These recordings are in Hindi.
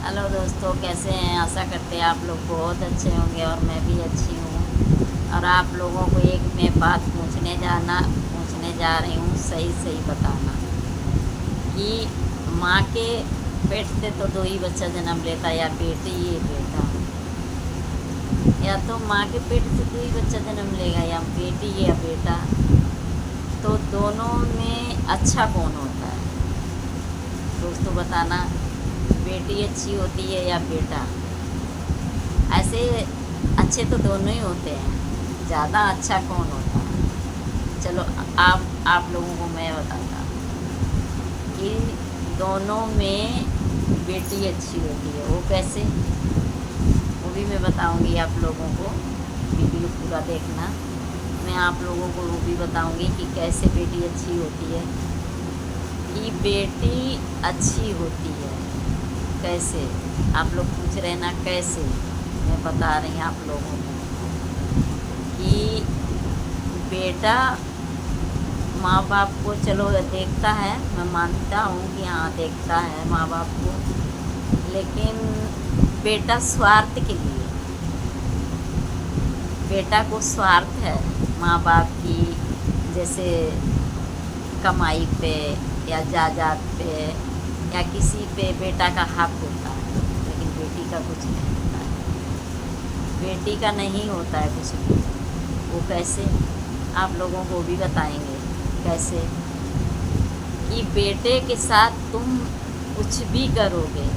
हेलो दोस्तों, कैसे हैं? आशा करते हैं आप लोग बहुत अच्छे होंगे और मैं भी अच्छी हूँ। और आप लोगों को एक मैं बात पूछने जा रही हूँ, सही सही बताना कि माँ के पेट से तो दो ही बच्चा जन्म लेता, या बेटी या बेटा। या तो माँ के पेट से दो ही बच्चा जन्म लेगा, या बेटी या बेटा। तो दोनों में अच्छा कौन होता है दोस्तों, बताना। बेटी अच्छी होती है या बेटा? ऐसे अच्छे तो दोनों ही होते हैं, ज़्यादा अच्छा कौन होता है? चलो, आप लोगों को मैं बताता हूँ कि दोनों में बेटी अच्छी होती है। वो कैसे, वो भी मैं बताऊँगी आप लोगों को। वीडियो पूरा देखना। मैं आप लोगों को वो भी बताऊँगी कि कैसे बेटी अच्छी होती है। कि बेटी अच्छी होती है कैसे? आप लोग पूछ रहे ना कैसे, मैं बता रही आप लोगों को कि बेटा माँ बाप को चलो देखता है, मैं मानता हूँ कि हाँ देखता है माँ बाप को, लेकिन बेटा स्वार्थ के लिए, बेटा को स्वार्थ है माँ बाप की, जैसे कमाई पे या जायदाद पे या किसी पे बेटा का हक होता है, लेकिन बेटी का कुछ नहीं होता है। बेटी का नहीं होता है कुछ भी। वो कैसे, आप लोगों को भी बताएंगे कैसे। कि बेटे के साथ तुम कुछ भी करोगे,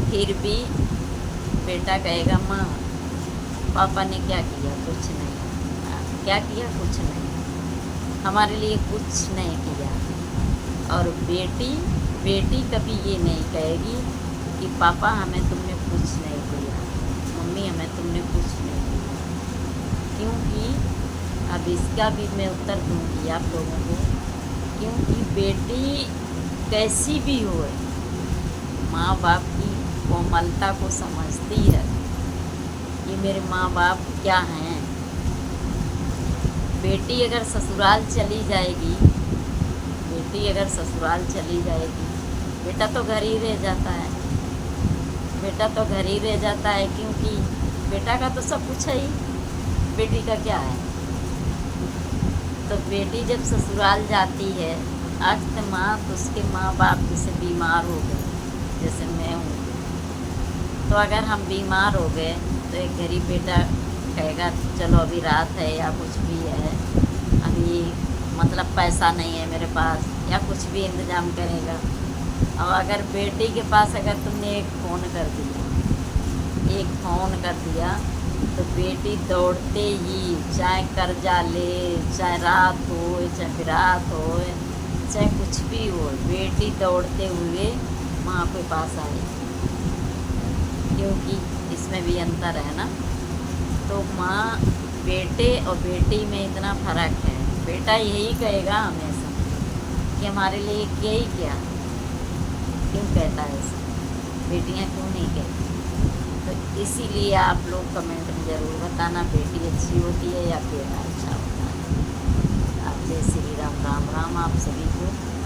फिर भी बेटा कहेगा माँ पापा ने क्या किया, कुछ नहीं। क्या किया? कुछ नहीं, हमारे लिए कुछ नहीं किया। और बेटी कभी ये नहीं कहेगी कि पापा हमें तुमने कुछ नहीं दिया, मम्मी हमें तुमने कुछ नहीं दिया। क्योंकि अब इसका भी मैं उत्तर दूंगी आप लोगों को। क्योंकि बेटी कैसी भी हो, माँ बाप की कोमलता को समझती है कि मेरे माँ बाप क्या हैं। बेटी अगर ससुराल चली जाएगी, बेटा तो घर ही रह जाता है। क्योंकि बेटा का तो सब कुछ है ही, बेटी का क्या है? तो बेटी जब ससुराल जाती है, आज तो उसके माँ बाप जैसे बीमार हो गए, जैसे मैं हूँ, तो अगर हम बीमार हो गए तो एक गरीब बेटा कहेगा चलो अभी रात है या कुछ भी है, अभी मतलब पैसा नहीं है मेरे पास, या कुछ भी इंतज़ाम करेगा। और अगर बेटी के पास अगर तुमने एक फ़ोन कर दिया तो बेटी दौड़ते ही, चाहे कर्जा ले, चाहे रात हो, चाहे बिरात हो, चाहे कुछ भी हो, बेटी दौड़ते हुए माँ के पास आएगी। क्योंकि इसमें भी अंतर है ना। तो माँ, बेटे और बेटी में इतना फ़र्क है। बेटा यही कहेगा हमेशा कि हमारे लिए क्या ही क्या, क्यों कहता है ऐसा, बेटियाँ क्यों नहीं कहती? तो इसीलिए आप लोग कमेंट में ज़रूर बताना, बेटी अच्छी होती है या बेटा अच्छा होता है। आप जय श्री राम, राम राम आप सभी को।